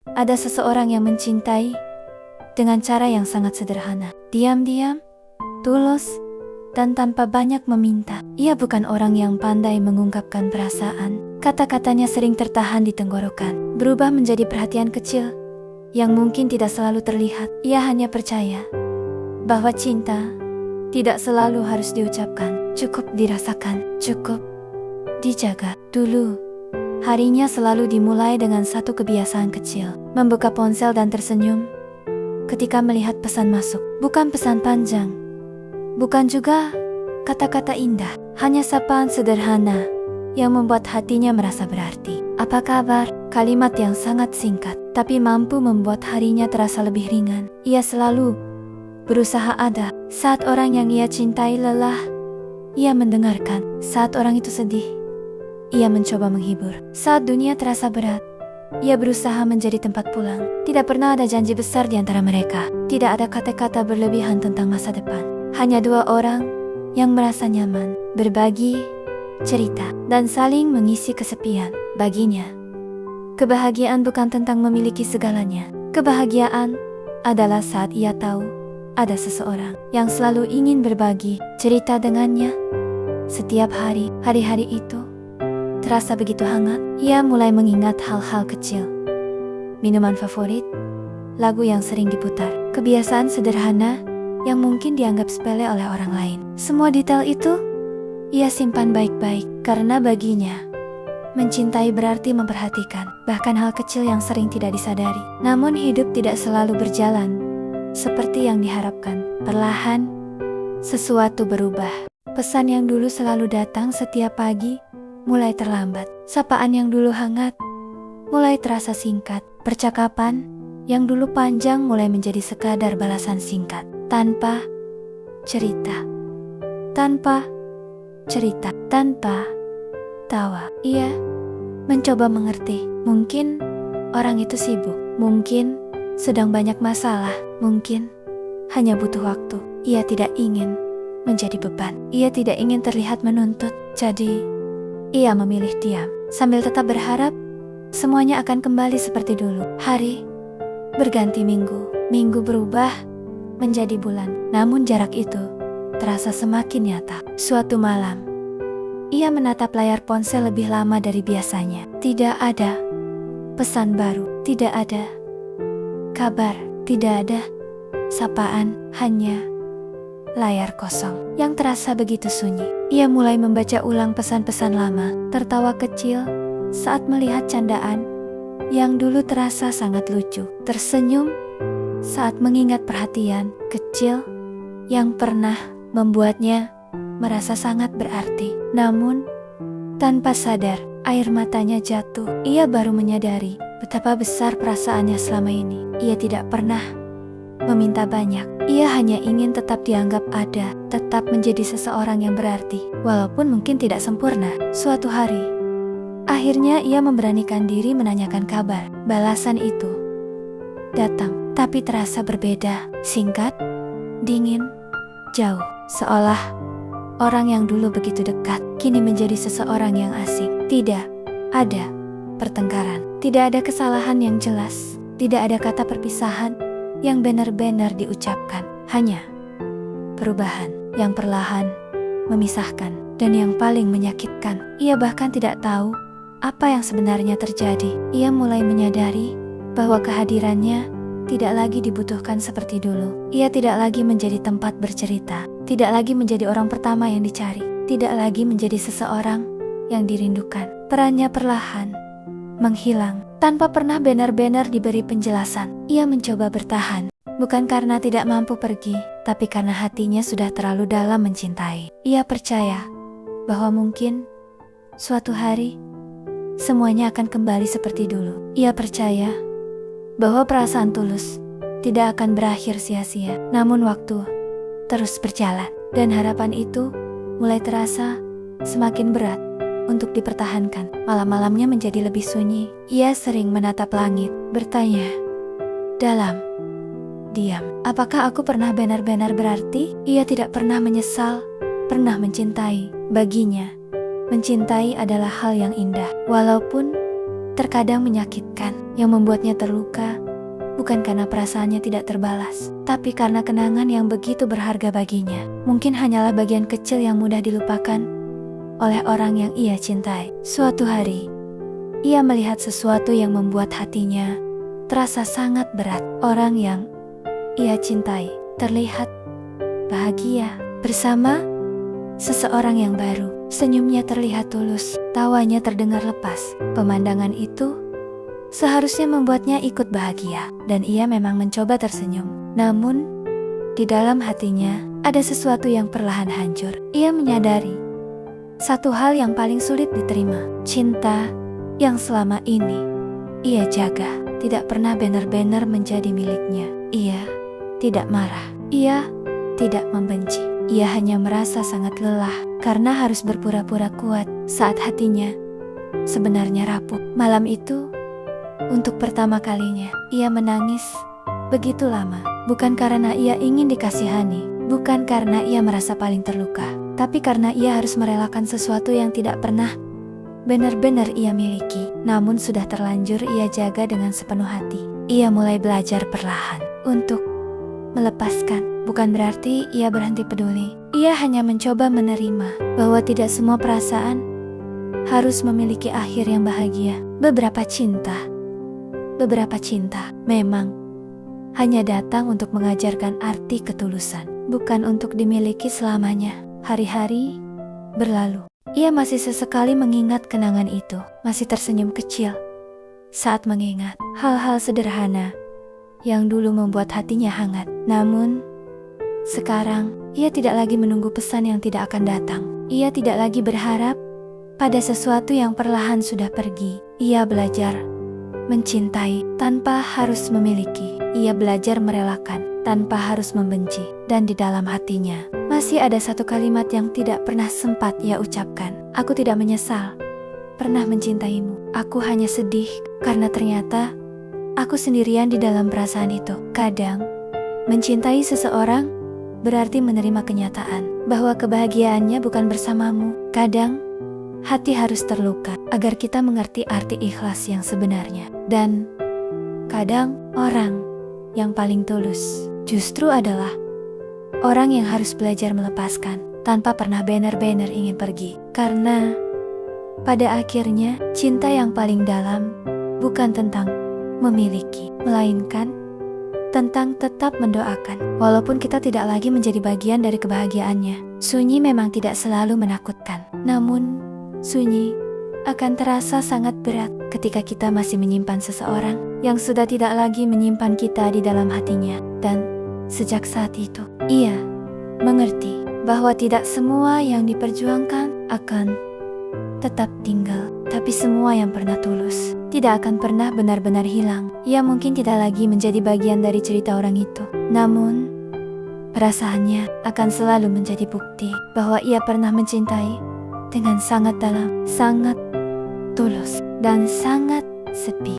Ada seseorang yang mencintai dengan cara yang sangat sederhana, diam-diam, tulus, dan tanpa banyak meminta. Ia bukan orang yang pandai mengungkapkan perasaan. Kata-katanya sering tertahan di tenggorokan, berubah menjadi perhatian kecil yang mungkin tidak selalu terlihat. Ia hanya percaya bahwa cinta tidak selalu harus diucapkan, cukup dirasakan, cukup dijaga. Dulu, harinya selalu dimulai dengan satu kebiasaan kecil, membuka ponsel dan tersenyum ketika melihat pesan masuk. Bukan pesan panjang, bukan juga kata-kata indah, hanya sapaan sederhana yang membuat hatinya merasa berarti. Apa kabar? Kalimat yang sangat singkat, tapi mampu membuat harinya terasa lebih ringan. Ia selalu berusaha ada. Saat orang yang ia cintai lelah, ia mendengarkan. Saat orang itu sedih, ia mencoba menghibur. Saat dunia terasa berat, ia berusaha menjadi tempat pulang. Tidak pernah ada janji besar di antara mereka. Tidak ada kata-kata berlebihan tentang masa depan. Hanya dua orang yang merasa nyaman, berbagi cerita, dan saling mengisi kesepian. Baginya, kebahagiaan bukan tentang memiliki segalanya. Kebahagiaan adalah saat ia tahu ada seseorang yang selalu ingin berbagi cerita dengannya. Setiap hari, hari-hari itu terasa begitu hangat. Ia mulai mengingat hal-hal kecil, minuman favorit, lagu yang sering diputar, kebiasaan sederhana yang mungkin dianggap sepele oleh orang lain. Semua detail itu ia simpan baik-baik, karena baginya mencintai berarti memperhatikan, bahkan hal kecil yang sering tidak disadari. Namun hidup tidak selalu berjalan seperti yang diharapkan. Perlahan, sesuatu berubah. Pesan yang dulu selalu datang setiap pagi mulai terlambat. Sapaan yang dulu hangat mulai terasa singkat. Percakapan yang dulu panjang mulai menjadi sekadar balasan singkat, tanpa cerita, tanpa tawa. Ia mencoba mengerti. Mungkin orang itu sibuk, mungkin sedang banyak masalah, mungkin hanya butuh waktu. Ia tidak ingin menjadi beban. Ia tidak ingin terlihat menuntut. Jadi, ia memilih diam, sambil tetap berharap semuanya akan kembali seperti dulu. Hari berganti minggu, minggu berubah menjadi bulan. Namun jarak itu terasa semakin nyata. Suatu malam, ia menatap layar ponsel lebih lama dari biasanya. Tidak ada pesan baru, tidak ada kabar, tidak ada sapaan, hanya layar kosong yang terasa begitu sunyi. Ia mulai membaca ulang pesan-pesan lama, tertawa kecil saat melihat candaan yang dulu terasa sangat lucu, tersenyum saat mengingat perhatian kecil yang pernah membuatnya merasa sangat berarti. Namun, tanpa sadar, air matanya jatuh. Ia baru menyadari betapa besar perasaannya selama ini. Ia tidak pernah meminta banyak. Ia hanya ingin tetap dianggap ada, tetap menjadi seseorang yang berarti, walaupun mungkin tidak sempurna. Suatu hari, akhirnya ia memberanikan diri menanyakan kabar. Balasan itu datang, tapi terasa berbeda, singkat, dingin, jauh. Seolah orang yang dulu begitu dekat, kini menjadi seseorang yang asing. Tidak ada pertengkaran, tidak ada kesalahan yang jelas, tidak ada kata perpisahan yang benar-benar diucapkan. Hanya perubahan yang perlahan memisahkan. Dan yang paling menyakitkan, ia bahkan tidak tahu apa yang sebenarnya terjadi. Ia mulai menyadari bahwa kehadirannya tidak lagi dibutuhkan seperti dulu. Ia tidak lagi menjadi tempat bercerita, tidak lagi menjadi orang pertama yang dicari, tidak lagi menjadi seseorang yang dirindukan. Perannya perlahan menghilang tanpa pernah benar-benar diberi penjelasan. Ia mencoba bertahan, bukan karena tidak mampu pergi, tapi karena hatinya sudah terlalu dalam mencintai. Ia percaya bahwa mungkin suatu hari semuanya akan kembali seperti dulu. Ia percaya bahwa perasaan tulus tidak akan berakhir sia-sia. Namun waktu terus berjalan, dan harapan itu mulai terasa semakin berat untuk dipertahankan. Malam-malamnya menjadi lebih sunyi. Ia sering menatap langit, bertanya dalam diam, apakah aku pernah benar-benar berarti? Ia tidak pernah menyesal pernah mencintai. Baginya, mencintai adalah hal yang indah, walaupun terkadang menyakitkan. Yang membuatnya terluka bukan karena perasaannya tidak terbalas, tapi karena kenangan yang begitu berharga baginya. Mungkin hanyalah bagian kecil yang mudah dilupakan oleh orang yang ia cintai. Suatu hari, ia melihat sesuatu yang membuat hatinya terasa sangat berat. Orang yang ia cintai terlihat bahagia bersama seseorang yang baru. Senyumnya terlihat tulus, tawanya terdengar lepas. Pemandangan itu seharusnya membuatnya ikut bahagia, dan ia memang mencoba tersenyum. Namun, di dalam hatinya ada sesuatu yang perlahan hancur. Ia menyadari satu hal yang paling sulit diterima. Cinta yang selama ini ia jaga tidak pernah benar-benar menjadi miliknya. Ia tidak marah, ia tidak membenci. Ia hanya merasa sangat lelah karena harus berpura-pura kuat saat hatinya sebenarnya rapuh. Malam itu, untuk pertama kalinya, ia menangis begitu lama. Bukan karena ia ingin dikasihani, bukan karena ia merasa paling terluka, tapi karena ia harus merelakan sesuatu yang tidak pernah benar-benar ia miliki. Namun sudah terlanjur ia jaga dengan sepenuh hati. Ia mulai belajar perlahan untuk melepaskan. Bukan berarti ia berhenti peduli. Ia hanya mencoba menerima bahwa tidak semua perasaan harus memiliki akhir yang bahagia. Beberapa cinta memang hanya datang untuk mengajarkan arti ketulusan, bukan untuk dimiliki selamanya. Hari-hari berlalu. Ia masih sesekali mengingat kenangan itu, masih tersenyum kecil saat mengingat hal-hal sederhana yang dulu membuat hatinya hangat. Namun, sekarang ia tidak lagi menunggu pesan yang tidak akan datang. Ia tidak lagi berharap pada sesuatu yang perlahan sudah pergi. Ia belajar mencintai tanpa harus memiliki. Ia belajar merelakan tanpa harus membenci. Dan di dalam hatinya masih ada satu kalimat yang tidak pernah sempat ia ucapkan. Aku tidak menyesal pernah mencintaimu. Aku hanya sedih karena ternyata aku sendirian di dalam perasaan itu. Kadang, mencintai seseorang berarti menerima kenyataan bahwa kebahagiaannya bukan bersamamu. Kadang, hati harus terluka agar kita mengerti arti ikhlas yang sebenarnya. Dan kadang, orang yang paling tulus justru adalah orang yang harus belajar melepaskan tanpa pernah benar-benar ingin pergi. Karena pada akhirnya, cinta yang paling dalam bukan tentang memiliki, melainkan tentang tetap mendoakan. Walaupun kita tidak lagi menjadi bagian dari kebahagiaannya. Sunyi memang tidak selalu menakutkan. Namun, sunyi akan terasa sangat berat ketika kita masih menyimpan seseorang yang sudah tidak lagi menyimpan kita di dalam hatinya. Dan sejak saat itu, ia mengerti bahwa tidak semua yang diperjuangkan akan tetap tinggal, tapi semua yang pernah tulus tidak akan pernah benar-benar hilang. Ia mungkin tidak lagi menjadi bagian dari cerita orang itu, namun perasaannya akan selalu menjadi bukti bahwa ia pernah mencintai dengan sangat dalam, sangat tulus, dan sangat sepi.